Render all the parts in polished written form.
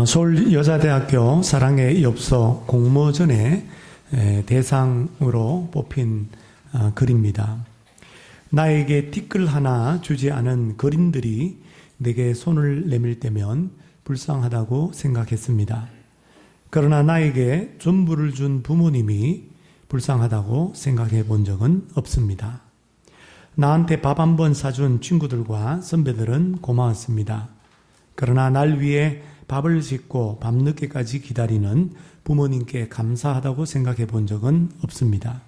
서울여자대학교 사랑의 엽서 공모전의 대상으로 뽑힌 글입니다. 나에게 티끌 하나 주지 않은 거린들이 내게 손을 내밀 때면 불쌍하다고 생각했습니다. 그러나 나에게 전부를 준 부모님이 불쌍하다고 생각해 본 적은 없습니다. 나한테 밥 한 번 사준 친구들과 선배들은 고마웠습니다. 그러나 날 위해 밥을 짓고 밤늦게까지 기다리는 부모님께 감사하다고 생각해 본 적은 없습니다.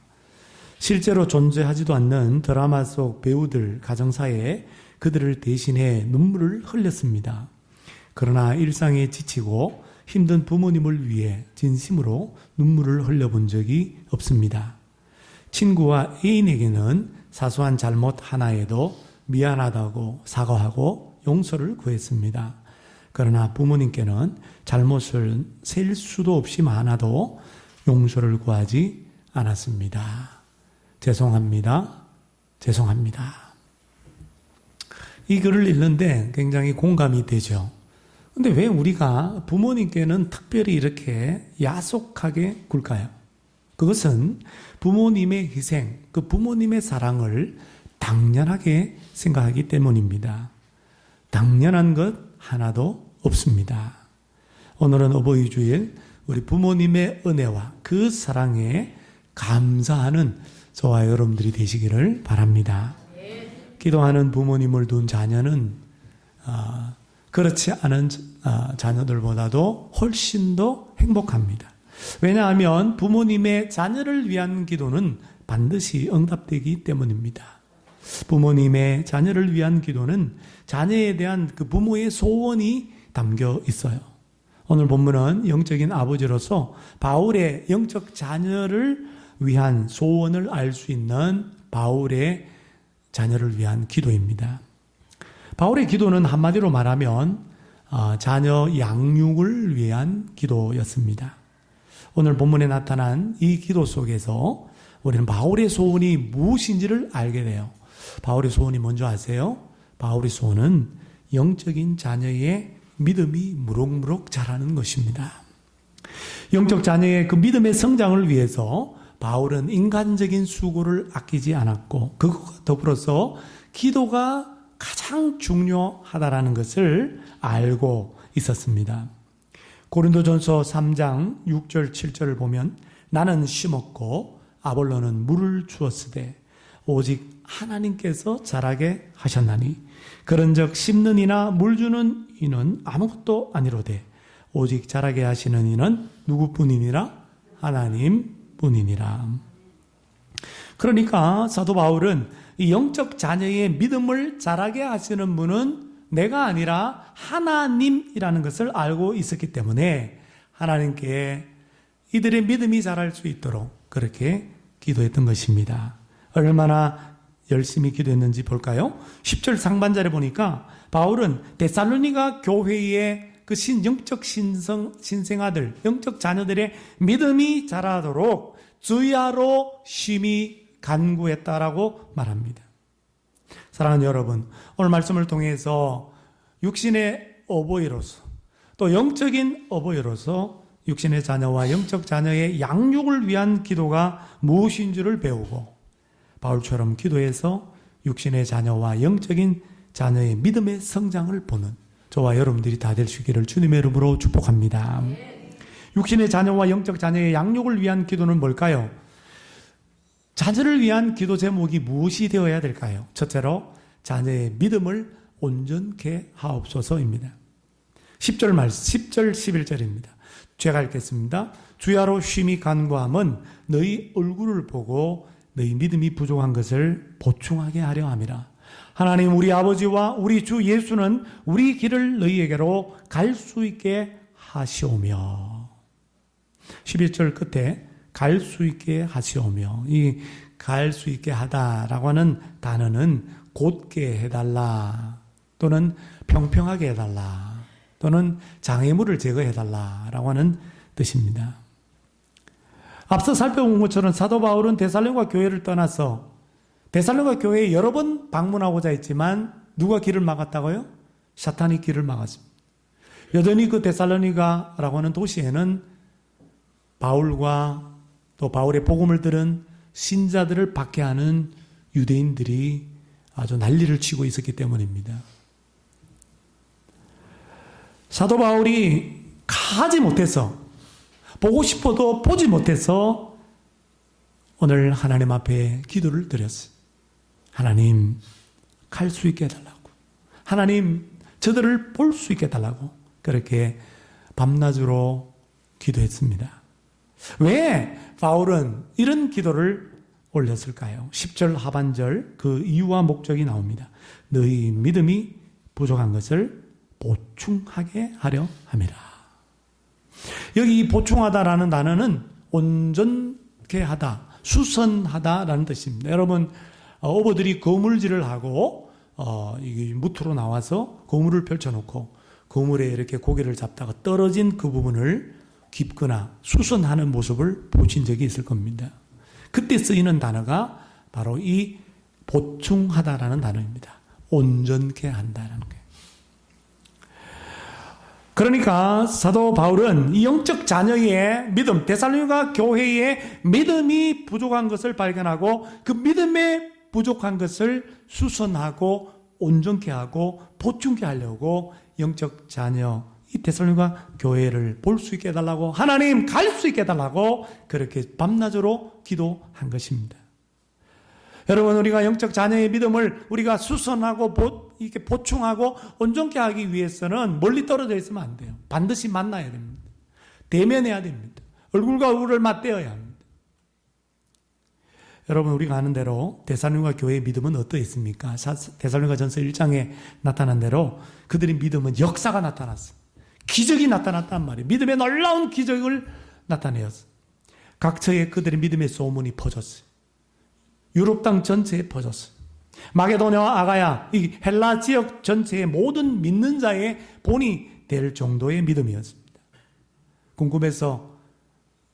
실제로 존재하지도 않는 드라마 속 배우들 가정사에 그들을 대신해 눈물을 흘렸습니다. 그러나 일상에 지치고 힘든 부모님을 위해 진심으로 눈물을 흘려본 적이 없습니다. 친구와 애인에게는 사소한 잘못 하나에도 미안하다고 사과하고 용서를 구했습니다. 그러나 부모님께는 잘못을 셀 수도 없이 많아도 용서를 구하지 않았습니다. 죄송합니다. 죄송합니다. 이 글을 읽는데 굉장히 공감이 되죠. 근데 왜 우리가 부모님께는 특별히 이렇게 야속하게 굴까요? 그것은 부모님의 희생, 그 부모님의 사랑을 당연하게 생각하기 때문입니다. 당연한 것 하나도 없습니다. 오늘은 어버이 주일 우리 부모님의 은혜와 그 사랑에 감사하는 저와 여러분들이 되시기를 바랍니다. 기도하는 부모님을 둔 자녀는 그렇지 않은 자녀들보다도 훨씬 더 행복합니다. 왜냐하면 부모님의 자녀를 위한 기도는 반드시 응답되기 때문입니다. 부모님의 자녀를 위한 기도는 자녀에 대한 그 부모의 소원이 담겨 있어요. 오늘 본문은 영적인 아버지로서 바울의 영적 자녀를 위한 소원을 알 수 있는 바울의 자녀를 위한 기도입니다. 바울의 기도는 한마디로 말하면 자녀 양육을 위한 기도였습니다. 오늘 본문에 나타난 이 기도 속에서 우리는 바울의 소원이 무엇인지를 알게 돼요. 바울의 소원이 뭔지 아세요? 바울의 소원은 영적인 자녀의 믿음이 무럭무럭 자라는 것입니다. 영적 자녀의 그 믿음의 성장을 위해서 바울은 인간적인 수고를 아끼지 않았고 그것과 더불어서 기도가 가장 중요하다라는 것을 알고 있었습니다. 고린도전서 3장 6절 7절을 보면 나는 심었고 아볼로는 물을 주었으되 오직 하나님께서 자라게 하셨나니 그런즉 심는 이나 물 주는 이는 아무것도 아니로되 오직 자라게 하시는 이는 누구뿐이니라 하나님뿐이니라. 그러니까 사도 바울은 이 영적 자녀의 믿음을 자라게 하시는 분은 내가 아니라 하나님이라는 것을 알고 있었기 때문에 하나님께 이들의 믿음이 자랄 수 있도록 그렇게 기도했던 것입니다. 얼마나 열심히 기도했는지 볼까요? 10절 상반절에 보니까 바울은 데살로니가 교회의 그 영적 신생아들, 영적 자녀들의 믿음이 자라도록 주야로 심히 간구했다라고 말합니다. 사랑하는 여러분, 오늘 말씀을 통해서 육신의 어버이로서 또 영적인 어버이로서 육신의 자녀와 영적 자녀의 양육을 위한 기도가 무엇인지를 배우고 바울처럼 기도해서 육신의 자녀와 영적인 자녀의 믿음의 성장을 보는 저와 여러분들이 다 될 수 있기를 주님의 이름으로 축복합니다. 육신의 자녀와 영적 자녀의 양육을 위한 기도는 뭘까요? 자녀를 위한 기도 제목이 무엇이 되어야 될까요? 첫째로 자녀의 믿음을 온전케 하옵소서입니다. 10절 말씀, 10절 11절입니다. 제가 읽겠습니다. 주야로 쉼이 간구함은 너희 얼굴을 보고 너희 믿음이 부족한 것을 보충하게 하려 함이라. 하나님 우리 아버지와 우리 주 예수는 우리 길을 너희에게로 갈 수 있게 하시오며. 11절 끝에 갈 수 있게 하시오며, 이 갈 수 있게 하다라고 하는 단어는 곧게 해달라 또는 평평하게 해달라 또는 장애물을 제거해달라라고 하는 뜻입니다. 앞서 살펴본 것처럼 사도 바울은 데살로니가 교회를 떠나서 데살로니가 교회에 여러 번 방문하고자 했지만 누가 길을 막았다고요? 사탄이 길을 막았습니다. 여전히 그 데살로니가라고 하는 도시에는 바울과 또 바울의 복음을 들은 신자들을 박해하는 유대인들이 아주 난리를 치고 있었기 때문입니다. 사도 바울이 가지 못해서, 보고 싶어도 보지 못해서 오늘 하나님 앞에 기도를 드렸어요. 하나님, 갈 수 있게 해달라고. 하나님, 저들을 볼 수 있게 해달라고. 그렇게 밤낮으로 기도했습니다. 왜 바울은 이런 기도를 올렸을까요? 10절 하반절 그 이유와 목적이 나옵니다. 너희 믿음이 부족한 것을 보충하게 하려 함이라. 여기 보충하다라는 단어는 온전케 하다, 수선하다라는 뜻입니다. 여러분, 어부들이 거물질을 하고 이게 무트로 나와서 거물을 펼쳐놓고 거물에 이렇게 고기를 잡다가 떨어진 그 부분을 깁거나 수선하는 모습을 보신 적이 있을 겁니다. 그때 쓰이는 단어가 바로 이 보충하다라는 단어입니다. 온전케 한다라는 거예요. 그러니까 사도 바울은 이 영적 자녀의 믿음, 데살로니가 교회의 믿음이 부족한 것을 발견하고 그 믿음의 부족한 것을 수선하고 온전케 하고 보충케 하려고 영적 자녀, 이 데살로니가 교회를 볼 수 있게 해달라고, 하나님 갈 수 있게 해달라고 그렇게 밤낮으로 기도한 것입니다. 여러분, 우리가 영적 자녀의 믿음을 우리가 수선하고 이렇게 보충하고 온전케 하기 위해서는 멀리 떨어져 있으면 안 돼요. 반드시 만나야 됩니다. 대면해야 됩니다. 얼굴과 얼굴을 맞대어야 합니다. 여러분, 우리가 아는 대로 데살로니가 교회의 믿음은 어떠했습니까? 데살로니가전서 1장에 나타난 대로 그들의 믿음은 역사가 나타났어요. 기적이 나타났단 말이에요. 믿음의 놀라운 기적을 나타내었어요. 각처에 그들의 믿음의 소문이 퍼졌어요. 유럽 땅 전체에 퍼졌어요. 마게도냐와 아가야, 이 헬라 지역 전체의 모든 믿는 자의 본이 될 정도의 믿음이었습니다. 궁금해서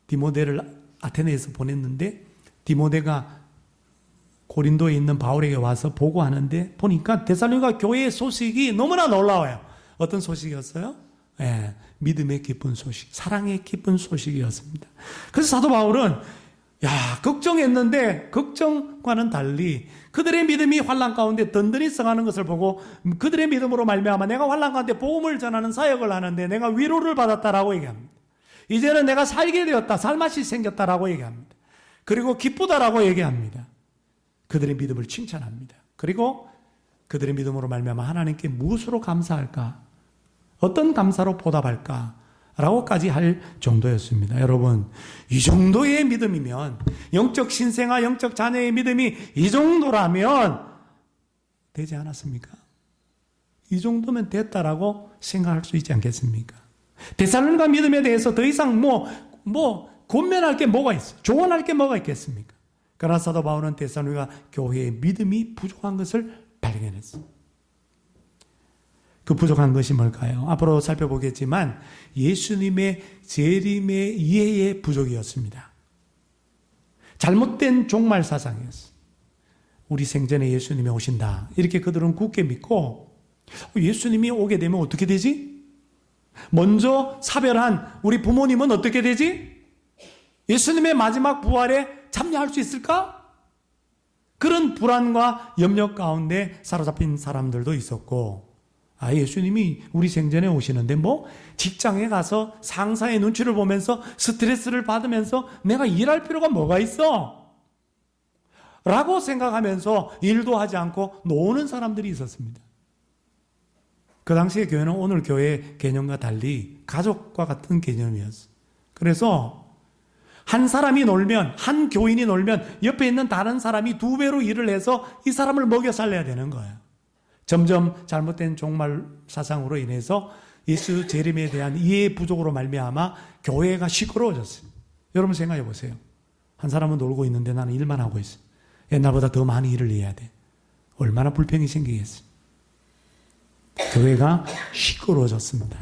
디모데를 아테네에서 보냈는데 디모데가 고린도에 있는 바울에게 와서 보고하는데 보니까 데살로니가 교회의 소식이 너무나 놀라워요. 어떤 소식이었어요? 예, 믿음의 기쁜 소식, 사랑의 기쁜 소식이었습니다. 그래서 사도 바울은 걱정했는데 걱정과는 달리 그들의 믿음이 환난 가운데 든든히 성하는 것을 보고 그들의 믿음으로 말미암아 내가 환난 가운데 복음을 전하는 사역을 하는데 내가 위로를 받았다라고 얘기합니다. 이제는 내가 살게 되었다, 살맛이 생겼다라고 얘기합니다. 그리고 기쁘다라고 얘기합니다. 그들의 믿음을 칭찬합니다. 그리고 그들의 믿음으로 말미암아 하나님께 무엇으로 감사할까? 어떤 감사로 보답할까? 라고까지 할 정도였습니다. 여러분, 이 정도의 믿음이면, 영적 신생아, 영적 자녀의 믿음이 이 정도라면 되지 않았습니까? 이 정도면 됐다라고 생각할 수 있지 않겠습니까? 데살로니가 믿음에 대해서 더 이상 권면할 게 뭐가 있어요? 조언할 게 뭐가 있겠습니까? 그러나 사도 바울은 데살로니가 교회의 믿음이 부족한 것을 발견했어요. 그 부족한 것이 뭘까요? 앞으로 살펴보겠지만 예수님의 재림의 이해의 부족이었습니다. 잘못된 종말 사상이었어요. 우리 생전에 예수님이 오신다, 이렇게 그들은 굳게 믿고 예수님이 오게 되면 어떻게 되지? 먼저 사별한 우리 부모님은 어떻게 되지? 예수님의 마지막 부활에 참여할 수 있을까? 그런 불안과 염려 가운데 사로잡힌 사람들도 있었고, 예수님이 우리 생전에 오시는데 직장에 가서 상사의 눈치를 보면서 스트레스를 받으면서 내가 일할 필요가 뭐가 있어? 라고 생각하면서 일도 하지 않고 노는 사람들이 있었습니다. 그 당시의 교회는 오늘 교회의 개념과 달리 가족과 같은 개념이었어요. 그래서 한 사람이 놀면, 한 교인이 놀면 옆에 있는 다른 사람이 2배로 일을 해서 이 사람을 먹여 살려야 되는 거예요. 점점 잘못된 종말 사상으로 인해서 예수 재림에 대한 이해 부족으로 말미암아 교회가 시끄러워졌어요. 여러분 생각해 보세요. 한 사람은 놀고 있는데 나는 일만 하고 있어. 옛날보다 더 많이 일을 해야 돼. 얼마나 불평이 생기겠어요. 교회가 시끄러워졌습니다.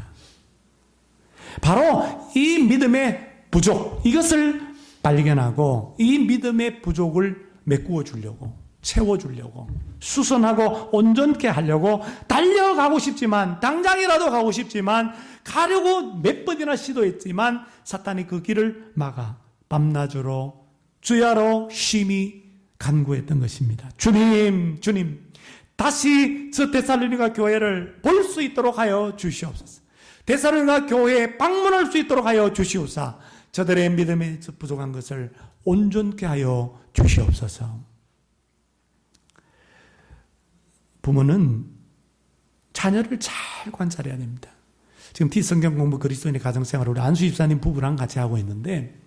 바로 이 믿음의 부족, 이것을 발견하고 이 믿음의 부족을 메꾸어 주려고 채워주려고, 수선하고 온전케 하려고 달려가고 싶지만, 당장이라도 가고 싶지만, 가려고 몇 번이나 시도했지만 사탄이 그 길을 막아 밤낮으로 주야로 심히 간구했던 것입니다. 주님, 다시 저 데살로니가 교회를 볼 수 있도록 하여 주시옵소서. 데살로니가 교회에 방문할 수 있도록 하여 주시옵소서. 저들의 믿음에 부족한 것을 온전케 하여 주시옵소서. 부모는 자녀를 잘 관찰해야 됩니다. 지금 성경 공부 그리스도인의 가정생활을 우리 안수 집사님 부부랑 같이 하고 있는데,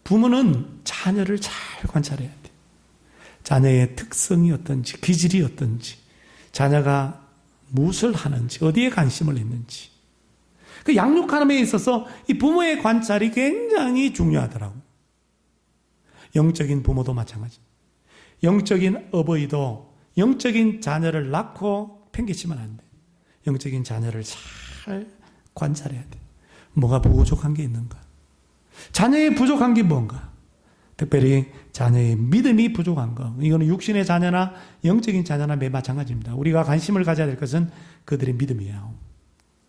부모는 자녀를 잘 관찰해야 돼요. 자녀의 특성이 어떤지, 기질이 어떤지, 자녀가 무엇을 하는지, 어디에 관심을 있는지. 그 양육하는 데 있어서 이 부모의 관찰이 굉장히 중요하더라고요. 영적인 부모도 마찬가지. 영적인 어버이도 영적인 자녀를 낳고 팽개치면 안 돼. 영적인 자녀를 잘 관찰해야 돼. 뭐가 부족한 게 있는가? 자녀의 부족한 게 뭔가? 특별히 자녀의 믿음이 부족한 거. 이거는 육신의 자녀나 영적인 자녀나 매 마찬가지입니다. 우리가 관심을 가져야 될 것은 그들의 믿음이에요.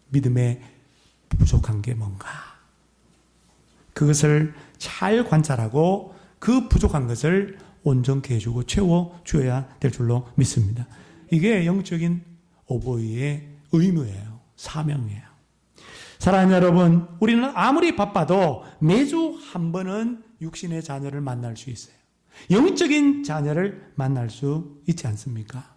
믿음에 부족한 게 뭔가? 그것을 잘 관찰하고 그 부족한 것을 온전케 해주고 채워줘야 될 줄로 믿습니다. 이게 영적인 어버이의 의무예요. 사명이에요. 사랑하는 여러분, 우리는 아무리 바빠도 매주 한 번은 육신의 자녀를 만날 수 있어요. 영적인 자녀를 만날 수 있지 않습니까?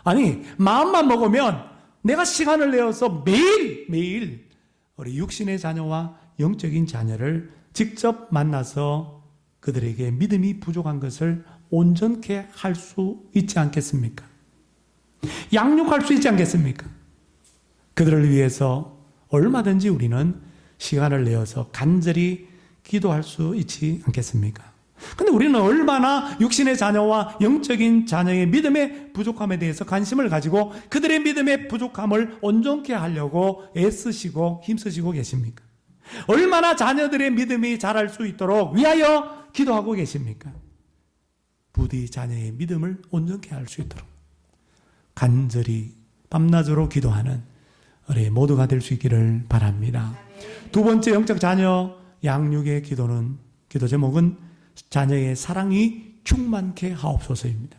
아니, 마음만 먹으면 내가 시간을 내어서 매일 우리 육신의 자녀와 영적인 자녀를 직접 만나서 그들에게 믿음이 부족한 것을 온전케 할 수 있지 않겠습니까? 양육할 수 있지 않겠습니까? 그들을 위해서 얼마든지 우리는 시간을 내어서 간절히 기도할 수 있지 않겠습니까? 근데 우리는 얼마나 육신의 자녀와 영적인 자녀의 믿음의 부족함에 대해서 관심을 가지고 그들의 믿음의 부족함을 온전케 하려고 애쓰시고 힘쓰시고 계십니까? 얼마나 자녀들의 믿음이 자랄 수 있도록 위하여 기도하고 계십니까? 부디 자녀의 믿음을 온전케 할 수 있도록 간절히 밤낮으로 기도하는 우리 모두가 될 수 있기를 바랍니다. 두 번째 영적 자녀 양육의 기도 제목은 자녀의 사랑이 충만케 하옵소서입니다.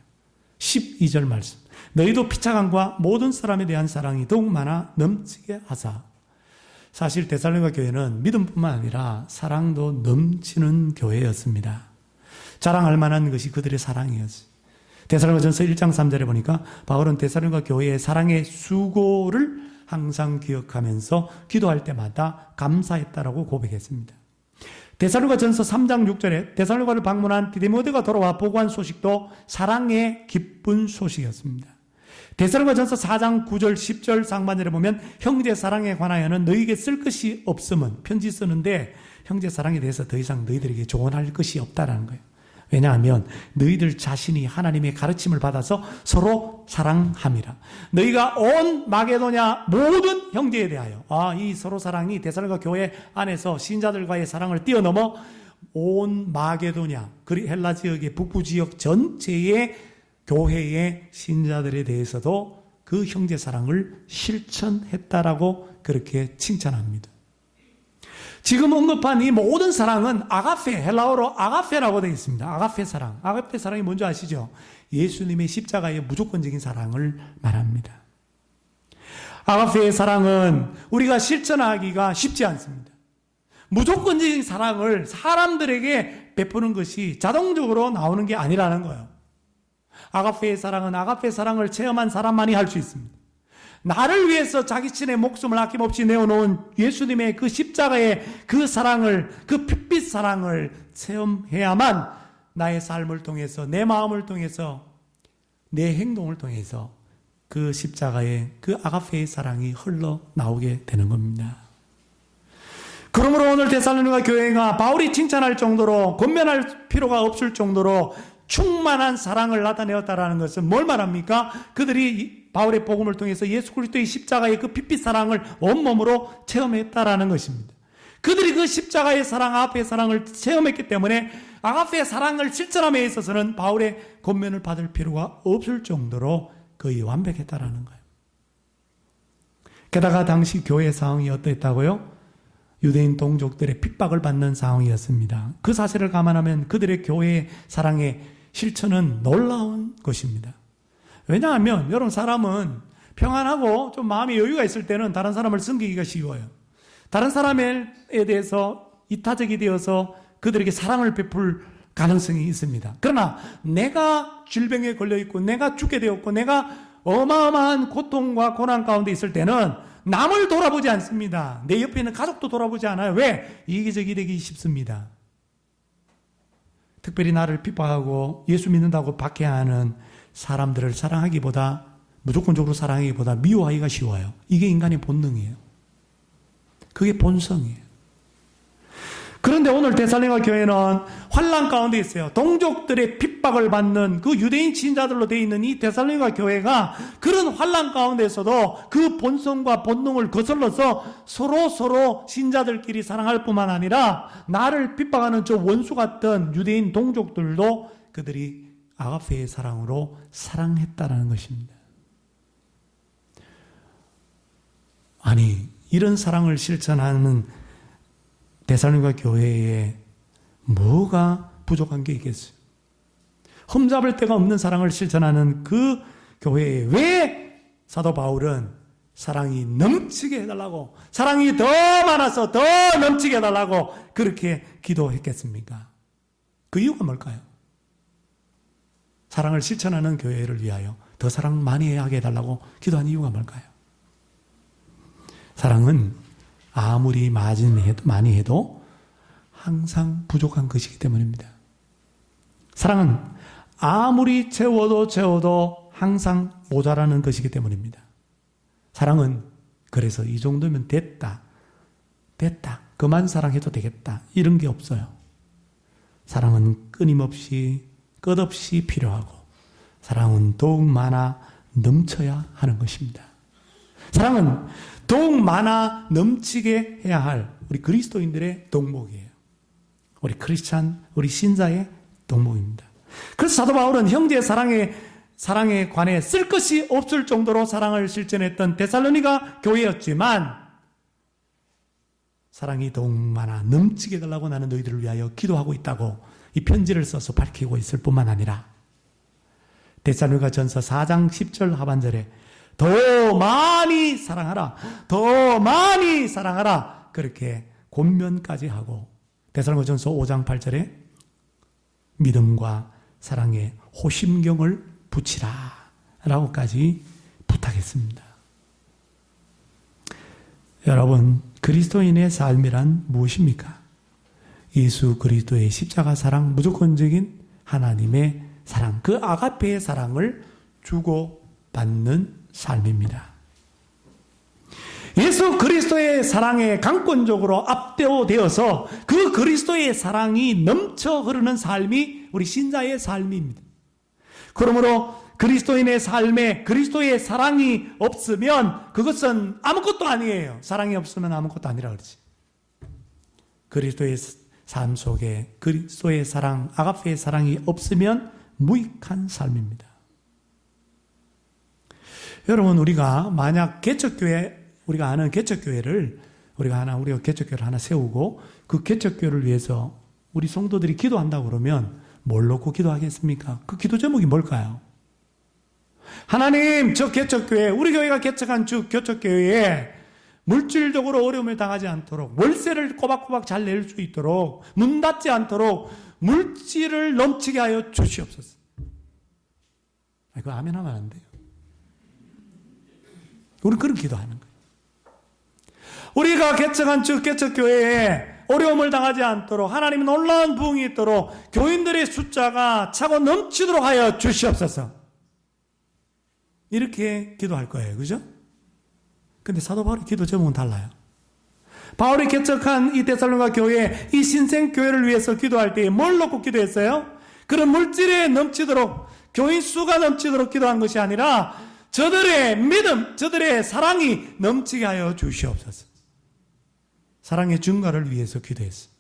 12절 말씀. 너희도 피차간과 모든 사람에 대한 사랑이 더욱 많아 넘치게 하사. 사실 데살로니가 교회는 믿음뿐만 아니라 사랑도 넘치는 교회였습니다. 자랑할 만한 것이 그들의 사랑이었어요. 데살로니가전서 1장 3절에 보니까 바울은 데살로니가 교회의 사랑의 수고를 항상 기억하면서 기도할 때마다 감사했다라고 고백했습니다. 데살로니가전서 3장 6절에 데살로니가를 방문한 디모데가 돌아와 보고한 소식도 사랑의 기쁜 소식이었습니다. 데살로니가전서 4장 9절 10절 상반절에 보면 형제 사랑에 관하여는 너희에게 쓸 것이 없으면, 편지 쓰는데 형제 사랑에 대해서 더 이상 너희들에게 조언할 것이 없다라는 거예요. 왜냐하면 너희들 자신이 하나님의 가르침을 받아서 서로 사랑함이라. 너희가 온 마게도냐 모든 형제에 대하여, 이 서로 사랑이 데살로니가 교회 안에서 신자들과의 사랑을 뛰어넘어 온 마게도냐, 헬라 지역의 북부 지역 전체의 교회의 신자들에 대해서도 그 형제 사랑을 실천했다라고 그렇게 칭찬합니다. 지금 언급한 이 모든 사랑은 아가페, 헬라어로 아가페라고 되어 있습니다. 아가페 사랑. 아가페 사랑이 뭔지 아시죠? 예수님의 십자가의 무조건적인 사랑을 말합니다. 아가페의 사랑은 우리가 실천하기가 쉽지 않습니다. 무조건적인 사랑을 사람들에게 베푸는 것이 자동적으로 나오는 게 아니라는 거예요. 아가페의 사랑은 아가페 사랑을 체험한 사람만이 할 수 있습니다. 나를 위해서 자기 친의 목숨을 아낌없이 내어놓은 예수님의 그 십자가의 그 사랑을, 그 핏빛 사랑을 체험해야만 나의 삶을 통해서, 내 마음을 통해서, 내 행동을 통해서 그 십자가의 그 아가페의 사랑이 흘러나오게 되는 겁니다. 그러므로 오늘 데살로니가 교회가 바울이 칭찬할 정도로, 권면할 필요가 없을 정도로 충만한 사랑을 나타내었다라는 것은 뭘 말합니까? 그들이 바울의 복음을 통해서 예수 그리스도의 십자가의 그 핏빛 사랑을 온몸으로 체험했다라는 것입니다. 그들이 그 십자가의 사랑, 앞의 사랑을 체험했기 때문에 아가페의 사랑을 실천함에 있어서는 바울의 권면을 받을 필요가 없을 정도로 거의 완벽했다라는 거예요. 게다가 당시 교회 상황이 어땠다고요? 유대인 동족들의 핍박을 받는 상황이었습니다. 그 사실을 감안하면 그들의 교회의 사랑의 실천은 놀라운 것입니다. 왜냐하면 여러분, 사람은 평안하고 좀 마음의 여유가 있을 때는 다른 사람을 섬기기가 쉬워요. 다른 사람에 대해서 이타적이 되어서 그들에게 사랑을 베풀 가능성이 있습니다. 그러나 내가 질병에 걸려있고 내가 죽게 되었고 내가 어마어마한 고통과 고난 가운데 있을 때는 남을 돌아보지 않습니다. 내 옆에 있는 가족도 돌아보지 않아요. 왜? 이기적이 되기 쉽습니다. 특별히 나를 핍박하고 예수 믿는다고 박해하는 사람들을 사랑하기보다, 무조건적으로 사랑하기보다 미워하기가 쉬워요. 이게 인간의 본능이에요. 그게 본성이에요. 그런데 오늘 데살로니가 교회는 환난 가운데 있어요. 동족들의 핍박을 받는 그 유대인 신자들로 되어 있는 이 데살로니가 교회가 그런 환난 가운데서도 그 본성과 본능을 거슬러서 서로 신자들끼리 사랑할 뿐만 아니라 나를 핍박하는 저 원수 같던 유대인 동족들도 그들이 아가페의 사랑으로 사랑했다라는 것입니다. 아니, 이런 사랑을 실천하는 데살로니가 교회에 뭐가 부족한 게 있겠어요? 흠잡을 데가 없는 사랑을 실천하는 그 교회에 왜 사도 바울은 사랑이 넘치게 해달라고, 사랑이 더 많아서 더 넘치게 해달라고 그렇게 기도했겠습니까? 그 이유가 뭘까요? 사랑을 실천하는 교회를 위하여 더 사랑 많이 하게 해달라고 기도한 이유가 뭘까요? 사랑은 아무리 많이 해도 항상 부족한 것이기 때문입니다. 사랑은 아무리 채워도 항상 모자라는 것이기 때문입니다. 사랑은 그래서 이 정도면 됐다, 그만 사랑해도 되겠다, 이런 게 없어요. 사랑은 끊임없이 끝없이 필요하고, 사랑은 더욱 많아 넘쳐야 하는 것입니다. 사랑은 더욱 많아 넘치게 해야 할 우리 그리스도인들의 덕목이에요. 우리 크리스찬, 우리 신자의 덕목입니다. 그래서 사도 바울은 형제의 사랑에 관해 쓸 것이 없을 정도로 사랑을 실천했던 데살로니가 교회였지만, 사랑이 더욱 많아 넘치게 해달라고 나는 너희들을 위하여 기도하고 있다고 이 편지를 써서 밝히고 있을 뿐만 아니라 데살로니가 전서 4장 10절 하반절에 더 많이 사랑하라, 더 많이 사랑하라, 그렇게 권면까지 하고, 데살로니가 전서 5장 8절에 믿음과 사랑에 호심경을 붙이라 라고까지 부탁했습니다. 여러분, 그리스도인의 삶이란 무엇입니까? 예수 그리스도의 십자가 사랑, 무조건적인 하나님의 사랑, 그 아가페의 사랑을 주고받는 삶입니다. 예수 그리스도의 사랑에 강권적으로 압도되어서 그 그리스도의 사랑이 넘쳐 흐르는 삶이 우리 신자의 삶입니다. 그러므로 그리스도인의 삶에 그리스도의 사랑이 없으면 그것은 아무것도 아니에요. 사랑이 없으면 아무것도 아니라 그러지. 그리스도의 삶 속에 그리스도의 사랑, 아가페의 사랑이 없으면 무익한 삶입니다. 여러분, 우리가 만약 우리가 아는 개척교회를 우리가 개척교회를 하나 세우고 그 개척교회를 위해서 우리 성도들이 기도한다고 그러면 뭘 놓고 기도하겠습니까? 그 기도 제목이 뭘까요? 하나님, 저 개척교회, 우리 교회가 개척한 저 개척교회에 물질적으로 어려움을 당하지 않도록, 월세를 꼬박꼬박 잘 낼 수 있도록, 문 닫지 않도록 물질을 넘치게 하여 주시옵소서. 이거 아멘 하면 안 돼요. 우리는 그런 기도하는 거예요. 우리가 개척한 저 개척교회에 어려움을 당하지 않도록, 하나님의 놀라운 부흥이 있도록 교인들의 숫자가 차고 넘치도록 하여 주시옵소서. 이렇게 기도할 거예요. 그죠? 근데 사도 바울의 기도 제목은 달라요. 바울이 개척한 이 데살로니가 교회, 이 신생교회를 위해서 기도할 때 뭘 놓고 기도했어요? 그런 물질에 넘치도록, 교인 수가 넘치도록 기도한 것이 아니라 저들의 믿음, 저들의 사랑이 넘치게 하여 주시옵소서. 사랑의 증가를 위해서 기도했어요.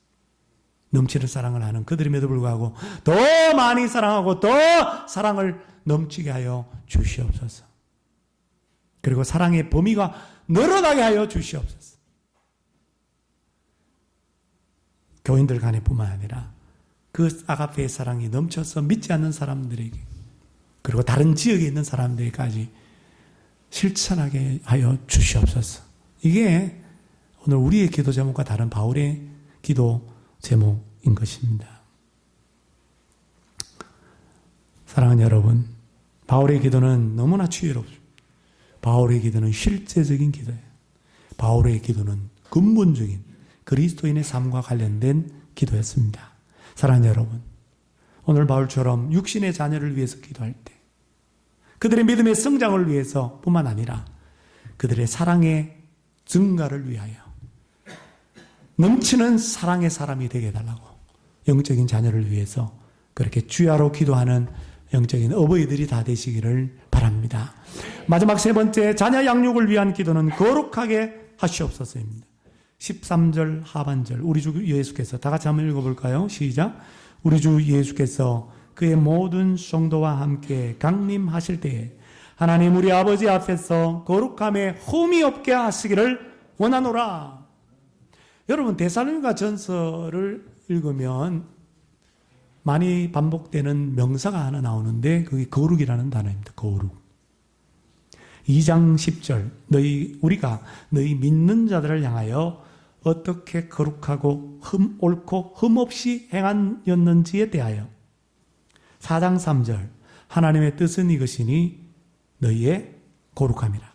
넘치는 사랑을 하는 그들임에도 불구하고 더 많이 사랑하고 더 사랑을 넘치게 하여 주시옵소서. 그리고 사랑의 범위가 늘어나게 하여 주시옵소서. 교인들 간에 뿐만 아니라 그 아가페의 사랑이 넘쳐서 믿지 않는 사람들에게 그리고 다른 지역에 있는 사람들에게까지 실천하게 하여 주시옵소서. 이게 오늘 우리의 기도 제목과 다른 바울의 기도 제목인 것입니다. 사랑하는 여러분, 바울의 기도는 너무나 지혜롭습니다. 바울의 기도는 실제적인 기도예요. 바울의 기도는 근본적인 그리스도인의 삶과 관련된 기도였습니다. 사랑하는 여러분, 오늘 바울처럼 육신의 자녀를 위해서 기도할 때 그들의 믿음의 성장을 위해서 뿐만 아니라 그들의 사랑의 증가를 위하여 넘치는 사랑의 사람이 되게 해달라고 영적인 자녀를 위해서 그렇게 주야로 기도하는 영적인 어버이들이 다 되시기를 바랍니다. 마지막 세 번째, 자녀 양육을 위한 기도는 거룩하게 하시옵소서입니다. 13절 하반절, 우리 주 예수께서 다 같이 한번 읽어볼까요? 시작. 우리 주 예수께서 그의 모든 성도와 함께 강림하실 때에 하나님 우리 아버지 앞에서 거룩함에 흠이 없게 하시기를 원하노라. 여러분, 데살로니가 전서를 읽으면 많이 반복되는 명사가 하나 나오는데 그게 거룩이라는 단어입니다. 거룩. 2장 10절, 우리가 너희 믿는 자들을 향하여 어떻게 거룩하고 옳고 흠없이 행하였는지에 대하여 4장 3절, 하나님의 뜻은 이것이니 너희의 거룩함이라.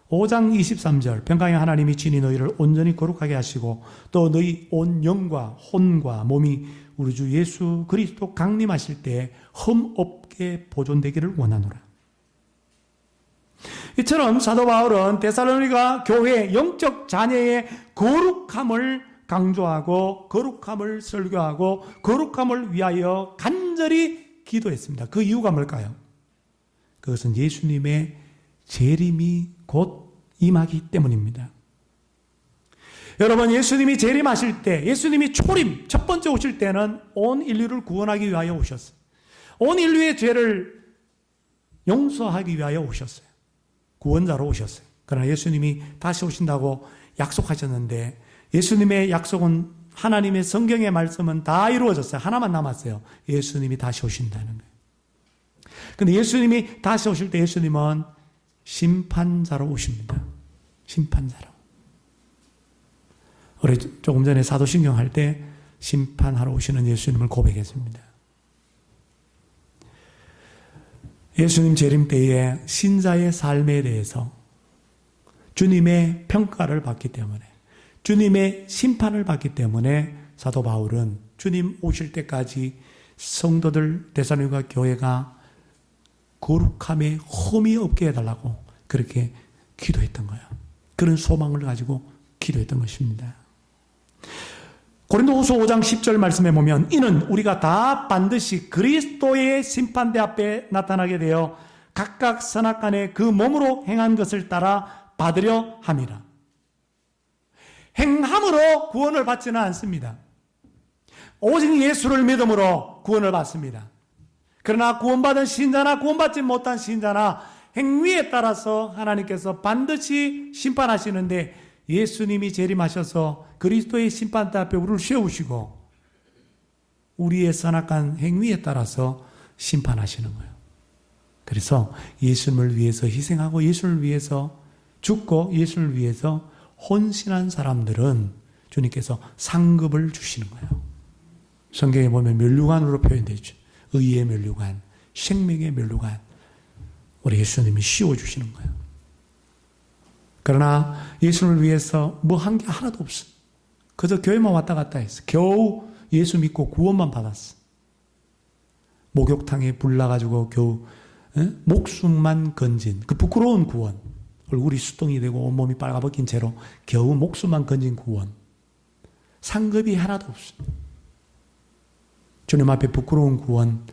5장 23절, 평강의 하나님이 친히 너희를 온전히 거룩하게 하시고 또 너희 온 영과 혼과 몸이 우리 주 예수 그리스도 강림하실 때 흠없게 보존되기를 원하노라. 이처럼 사도 바울은 데살로니가 교회의 영적 자녀의 거룩함을 강조하고 거룩함을 설교하고 거룩함을 위하여 간절히 기도했습니다. 그 이유가 뭘까요? 그것은 예수님의 재림이 곧 임하기 때문입니다. 여러분, 예수님이 재림하실 때, 예수님이 초림, 첫 번째 오실 때는 온 인류를 구원하기 위하여 오셨어요. 온 인류의 죄를 용서하기 위하여 오셨어요. 구원자로 오셨어요. 그러나 예수님이 다시 오신다고 약속하셨는데 예수님의 약속은 하나님의 성경의 말씀은 다 이루어졌어요. 하나만 남았어요. 예수님이 다시 오신다는 거예요. 근데 예수님이 다시 오실 때 예수님은 심판자로 오십니다. 심판자로. 우리 조금 전에 사도신경 할 때 심판하러 오시는 예수님을 고백했습니다. 예수님 재림 때에 신자의 삶에 대해서 주님의 평가를 받기 때문에, 주님의 심판을 받기 때문에 사도 바울은 주님 오실 때까지 성도들 데살로니가 교회가 거룩함에 흠이 없게 해달라고 그렇게 기도했던 거예요. 그런 소망을 가지고 기도했던 것입니다. 고린도후서 5장 10절 말씀에 보면 이는 우리가 다 반드시 그리스도의 심판대 앞에 나타나게 되어 각각 선악간에 그 몸으로 행한 것을 따라 받으려 함이라. 행함으로 구원을 받지는 않습니다. 오직 예수를 믿음으로 구원을 받습니다. 그러나 구원받은 신자나 구원받지 못한 신자나 행위에 따라서 하나님께서 반드시 심판하시는데 예수님이 재림하셔서 그리스도의 심판대 앞에 우리를 세우시고 우리의 선악한 행위에 따라서 심판하시는 거예요. 그래서 예수님을 위해서 희생하고 예수를 위해서 죽고 예수를 위해서 헌신한 사람들은 주님께서 상급을 주시는 거예요. 성경에 보면 면류관으로 표현되죠. 의의 면류관, 생명의 면류관, 우리 예수님이 씌워주시는 거예요. 그러나 예수를 위해서 뭐 한 게 하나도 없어. 그저 교회만 왔다 갔다 했어. 겨우 예수 믿고 구원만 받았어. 목욕탕에 불 나가지고 겨우 목숨만 건진 그 부끄러운 구원. 얼굴이 수동이 되고 온몸이 빨가벗긴 채로 겨우 목숨만 건진 구원. 상급이 하나도 없어. 주님 앞에 부끄러운 구원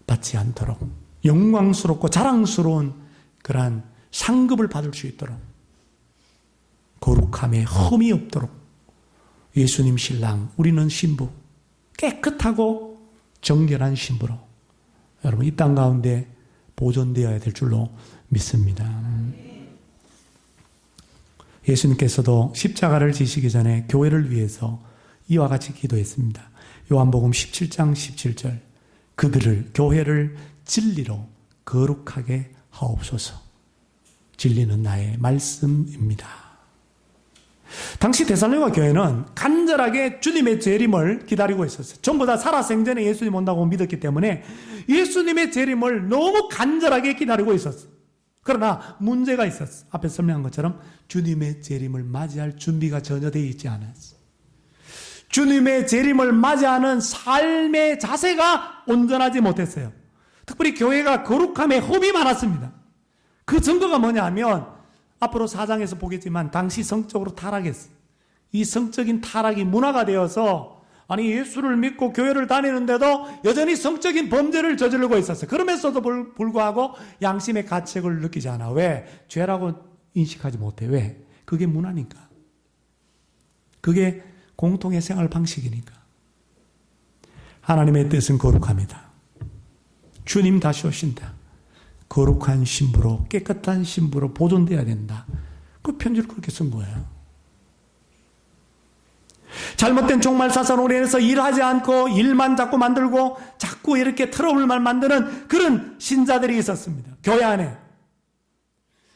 받지 않도록 영광스럽고 자랑스러운 그러한 상급을 받을 수 있도록 거룩함에 흠이 없도록 예수님 신랑, 우리는 신부, 깨끗하고 정결한 신부로 여러분 이 땅 가운데 보존되어야 될 줄로 믿습니다. 예수님께서도 십자가를 지시기 전에 교회를 위해서 이와 같이 기도했습니다. 요한복음 17장 17절 그들을 교회를 진리로 거룩하게 하옵소서. 진리는 나의 말씀입니다. 당시 데살로니가 교회는 간절하게 주님의 재림을 기다리고 있었어요. 전부 다 살아생전에 예수님 온다고 믿었기 때문에 예수님의 재림을 너무 간절하게 기다리고 있었어요. 그러나 문제가 있었어요. 앞에 설명한 것처럼 주님의 재림을 맞이할 준비가 전혀 되어 있지 않았어요. 주님의 재림을 맞이하는 삶의 자세가 온전하지 못했어요. 특별히 교회가 거룩함에 흠이 많았습니다. 그 증거가 뭐냐면 앞으로 4장에서 보겠지만 당시 성적으로 타락했어요. 이 성적인 타락이 문화가 되어서 아니 예수를 믿고 교회를 다니는데도 여전히 성적인 범죄를 저지르고 있었어요. 그러면서도 불구하고 양심의 가책을 느끼지 않아. 왜? 죄라고 인식하지 못해. 왜? 그게 문화니까. 그게 공통의 생활 방식이니까. 하나님의 뜻은 거룩합니다. 주님 다시 오신다. 거룩한 신부로 깨끗한 신부로 보존돼야 된다. 그 편지를 그렇게 쓴 거예요. 잘못된 종말사상으로 인해서 일하지 않고 일만 자꾸 만들고 자꾸 이렇게 트러블만 만드는 그런 신자들이 있었습니다. 교회 안에.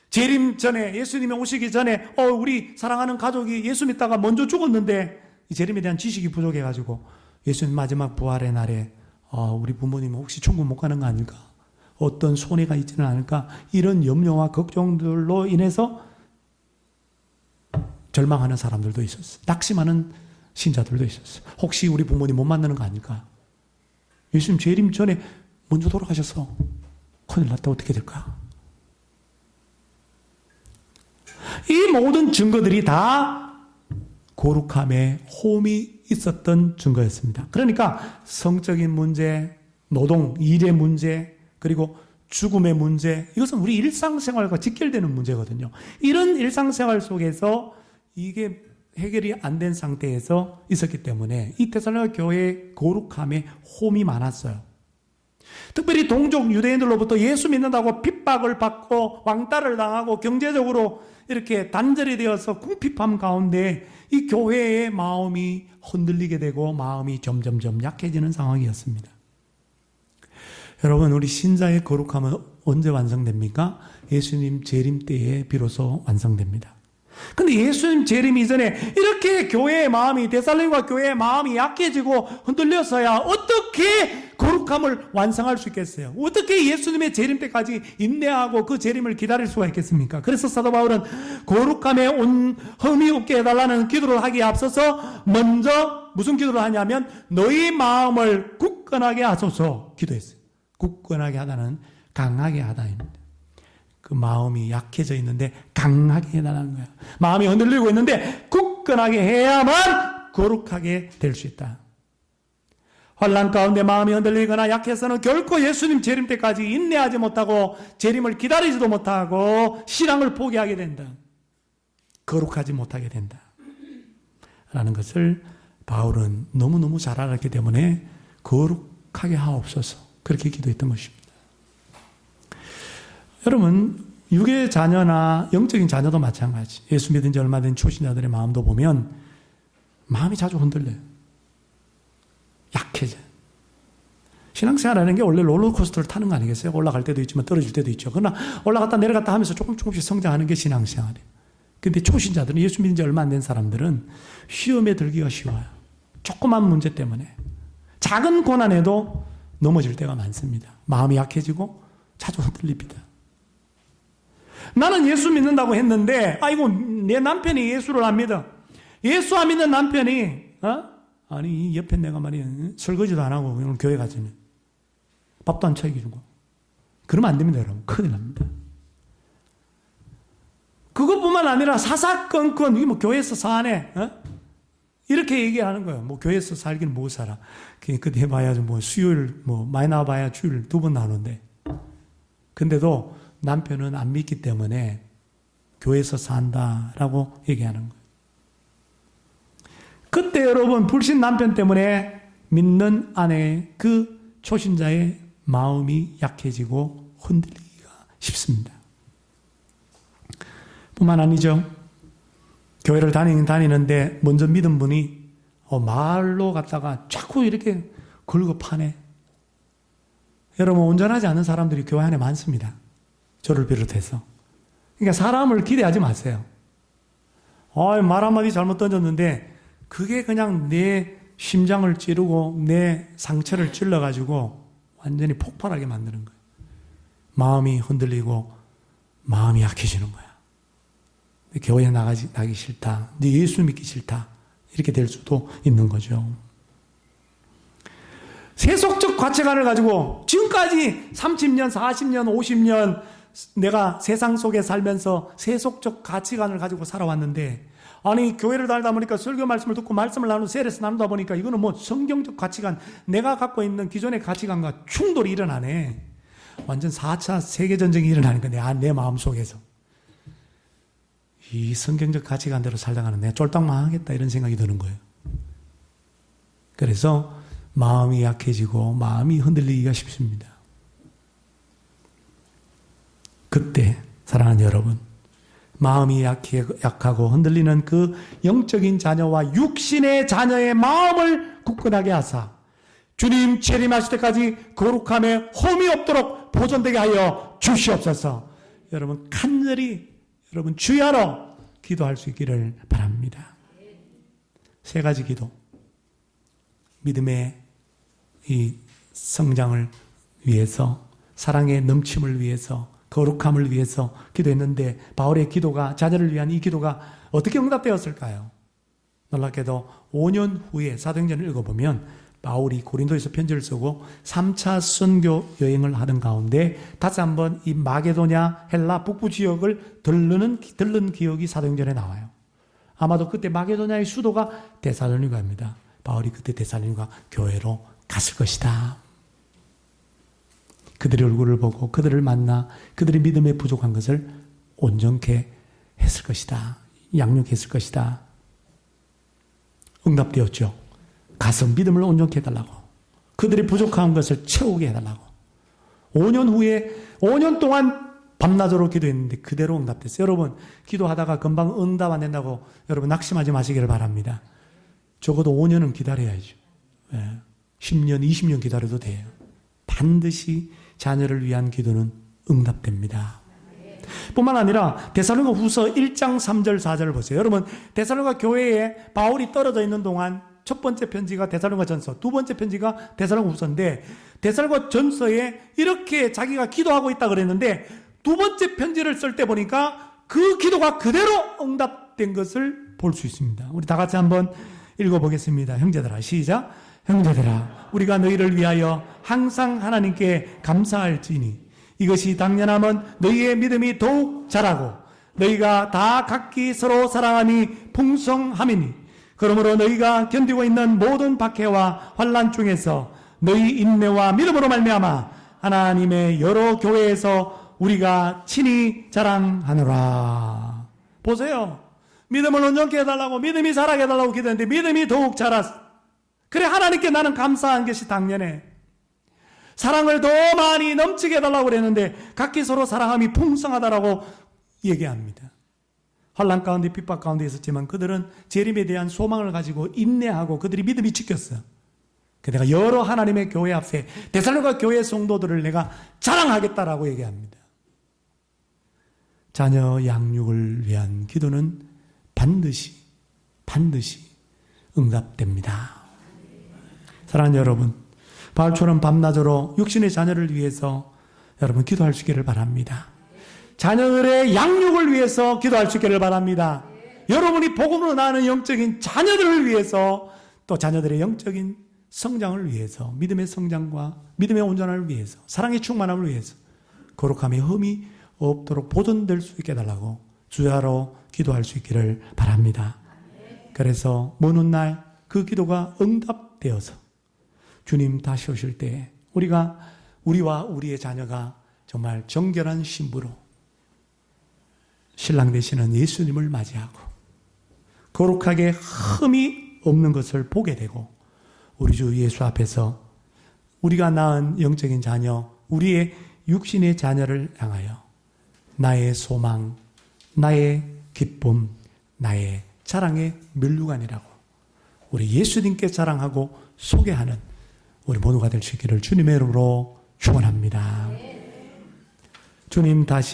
재림 전에 예수님이 오시기 전에 우리 사랑하는 가족이 예수 믿다가 먼저 죽었는데 이 재림에 대한 지식이 부족해가지고 예수님 마지막 부활의 날에 우리 부모님 혹시 천국 못 가는 거 아닐까? 어떤 손해가 있지는 않을까? 이런 염려와 걱정들로 인해서 절망하는 사람들도 있었어요. 낙심하는 신자들도 있었어요. 혹시 우리 부모님 못 만나는 거 아닐까? 예수님 재림 전에 먼저 돌아가셔서 큰일 났다 어떻게 될까? 이 모든 증거들이 다 거룩함에 홈이 있었던 증거였습니다. 그러니까 성적인 문제, 노동, 일의 문제, 그리고 죽음의 문제, 이것은 우리 일상생활과 직결되는 문제거든요. 이런 일상생활 속에서 이게 해결이 안 된 상태에서 있었기 때문에 이 데살로니가 교회의 거룩함에 홈이 많았어요. 특별히 동족 유대인들로부터 예수 믿는다고 핍박을 받고 왕따를 당하고 경제적으로 이렇게 단절이 되어서 궁핍함 가운데 이 교회의 마음이 흔들리게 되고 마음이 점점점 약해지는 상황이었습니다. 여러분, 우리 신자의 거룩함은 언제 완성됩니까? 예수님 재림 때에 비로소 완성됩니다. 근데 예수님 재림 이전에 이렇게 교회의 마음이, 데살로니가 교회의 마음이 약해지고 흔들려서야 어떻게 거룩함을 완성할 수 있겠어요? 어떻게 예수님의 재림 때까지 인내하고 그 재림을 기다릴 수가 있겠습니까? 그래서 사도 바울은 거룩함에 온 흠이 없게 해달라는 기도를 하기에 앞서서 먼저 무슨 기도를 하냐면 너희 마음을 굳건하게 하소서 기도했어요. 굳건하게 하다는 강하게 하다입니다. 그 마음이 약해져 있는데 강하게 해달라는 거야. 마음이 흔들리고 있는데 굳건하게 해야만 거룩하게 될 수 있다. 환난 가운데 마음이 흔들리거나 약해서는 결코 예수님 재림 때까지 인내하지 못하고 재림을 기다리지도 못하고 신앙을 포기하게 된다. 거룩하지 못하게 된다. 라는 것을 바울은 너무너무 잘 알았기 때문에 거룩하게 하옵소서 그렇게 기도했던 것입니다. 여러분, 육의 자녀나 영적인 자녀도 마찬가지. 예수 믿은 지 얼마 된 초신자들의 마음도 보면 마음이 자주 흔들려요. 약해져. 신앙생활하는 게 원래 롤러코스터를 타는 거 아니겠어요? 올라갈 때도 있지만 떨어질 때도 있죠. 그러나 올라갔다 내려갔다 하면서 조금씩 성장하는 게 신앙생활이에요. 근데 초신자들은, 예수 믿은 지 얼마 안 된 사람들은 시험에 들기가 쉬워요. 조그만 문제 때문에. 작은 고난에도 넘어질 때가 많습니다. 마음이 약해지고 자주 흔들립니다. 나는 예수 믿는다고 했는데 아이고 내 남편이 예수를 안 믿어. 예수 안 믿는 남편이 아니 옆에 내가 말이야 설거지도 안 하고 오늘 교회 가자면 밥도 안 차리게 주고 그러면 안 됩니다. 여러분 큰일 납니다. 그것뿐만 아니라 사사건건 이게 뭐 교회에서 사네 이렇게 얘기하는 거예요. 뭐 교회에서 살기는 못 살아. 그때 해봐야 뭐 수요일 뭐 많이 나와봐야 주일 2번 나오는데 근데도 남편은 안 믿기 때문에 교회에서 산다라고 얘기하는 거예요. 그때 여러분 불신 남편 때문에 믿는 아내의 그 초신자의 마음이 약해지고 흔들리기가 쉽습니다. 뿐만 아니죠. 교회를 다니는데 먼저 믿은 분이 말로 갔다가 자꾸 이렇게 긁어 파네. 여러분, 온전하지 않은 사람들이 교회 안에 많습니다. 저를 비롯해서. 그러니까 사람을 기대하지 마세요. 말 한마디 잘못 던졌는데 그게 그냥 내 심장을 찌르고 내 상처를 찔러가지고 완전히 폭발하게 만드는 거예요. 마음이 흔들리고 마음이 약해지는 거야. 교회에 나기 싫다. 네 예수 믿기 싫다. 이렇게 될 수도 있는 거죠. 세속적 가치관을 가지고 지금까지 30년, 40년, 50년 내가 세상 속에 살면서 세속적 가치관을 가지고 살아왔는데, 아니 교회를 다니다 보니까 설교 말씀을 듣고 말씀을 나누고 세례에서 나누다 보니까 이거는 뭐 성경적 가치관, 내가 갖고 있는 기존의 가치관과 충돌이 일어나네. 완전 4차 세계전쟁이 일어나니까 내 마음속에서 이 성경적 가치관대로 살다가는 내가 쫄딱 망하겠다 이런 생각이 드는 거예요. 그래서 마음이 약해지고 마음이 흔들리기가 쉽습니다. 그때 사랑하는 여러분, 마음이 약하고 흔들리는 그 영적인 자녀와 육신의 자녀의 마음을 굳건하게 하사 주님 재림하실 때까지 거룩함에 험이 없도록 보존되게 하여 주시옵소서. 여러분 간절히 여러분 주야로 기도할 수 있기를 바랍니다. 3가지 기도. 믿음의 이 성장을 위해서, 사랑의 넘침을 위해서, 거룩함을 위해서 기도했는데 바울의 기도가, 자녀를 위한 이 기도가 어떻게 응답되었을까요? 놀랍게도 5년 후에 사도행전을 읽어보면 바울이 고린도에서 편지를 쓰고 3차 선교 여행을 하던 가운데 다시 한번 이 마게도냐 헬라 북부 지역을 들른 기억이 사도행전에 나와요. 아마도 그때 마게도냐의 수도가 데살로니가입니다. 바울이 그때 데살로니가 교회로 갔을 것이다. 그들의 얼굴을 보고 그들을 만나 그들의 믿음에 부족한 것을 온전케 했을 것이다. 양육했을 것이다. 응답되었죠. 가서 믿음을 온전케 해달라고. 그들이 부족한 것을 채우게 해달라고. 5년 후에 5년 동안 밤낮으로 기도했는데 그대로 응답됐어요. 여러분 기도하다가 금방 응답 안 된다고 여러분 낙심하지 마시기를 바랍니다. 적어도 5년은 기다려야죠. 10년, 20년 기다려도 돼요. 반드시 자녀를 위한 기도는 응답됩니다. 뿐만 아니라 데살로니가 후서 1장 3절 4절을 보세요. 여러분 데살로니가 교회에 바울이 떨어져 있는 동안 첫 번째 편지가 데살로니가 전서, 두 번째 편지가 데살로니가 후서인데 데살로니가 전서에 이렇게 자기가 기도하고 있다 그랬는데 두 번째 편지를 쓸 때 보니까 그 기도가 그대로 응답된 것을 볼 수 있습니다. 우리 다 같이 한번 읽어보겠습니다. 형제들아 시작. 형제들아 우리가 너희를 위하여 항상 하나님께 감사할지니 이것이 당연함은 너희의 믿음이 더욱 자라고 너희가 다 각기 서로 사랑함이 풍성함이니 그러므로 너희가 견디고 있는 모든 박해와 환난 중에서 너희 인내와 믿음으로 말미암아 하나님의 여러 교회에서 우리가 친히 자랑하노라. 보세요. 믿음을 온전케 해달라고, 믿음이 자라게 해달라고 기도했는데 믿음이 더욱 자랐어. 그래 하나님께 나는 감사한 것이 당연해. 사랑을 더 많이 넘치게 해달라고 그랬는데 각기 서로 사랑함이 풍성하다라고 얘기합니다. 환난 가운데 핍박 가운데 있었지만 그들은 재림에 대한 소망을 가지고 인내하고 그들이 믿음이 지켰어. 내가 여러 하나님의 교회 앞에 데살로니가 교회 성도들을 내가 자랑하겠다라고 얘기합니다. 자녀 양육을 위한 기도는 반드시 응답됩니다. 사랑하는 여러분, 바울처럼 밤낮으로 육신의 자녀를 위해서 여러분 기도할 수 있기를 바랍니다. 자녀들의 양육을 위해서 기도할 수 있기를 바랍니다. 여러분이 복음으로 낳는 영적인 자녀들을 위해서 또 자녀들의 영적인 성장을 위해서 믿음의 성장과 믿음의 온전함을 위해서 사랑의 충만함을 위해서 거룩함의 흠이 없도록 보존될 수 있게 해달라고 주야로 기도할 수 있기를 바랍니다. 그래서 먼 훗날 그 기도가 응답되어서 주님 다시 오실 때 우리와 우리의 자녀가 정말 정결한 신부로 신랑 되시는 예수님을 맞이하고 거룩하게 흠이 없는 것을 보게 되고 우리 주 예수 앞에서 우리가 낳은 영적인 자녀, 우리의 육신의 자녀를 향하여 나의 소망, 나의 기쁨, 나의 자랑의 면류관이라고 우리 예수님께 자랑하고 소개하는 우리 모두가 될 수 있기를 주님의 이름으로 축원합니다. 주님 다시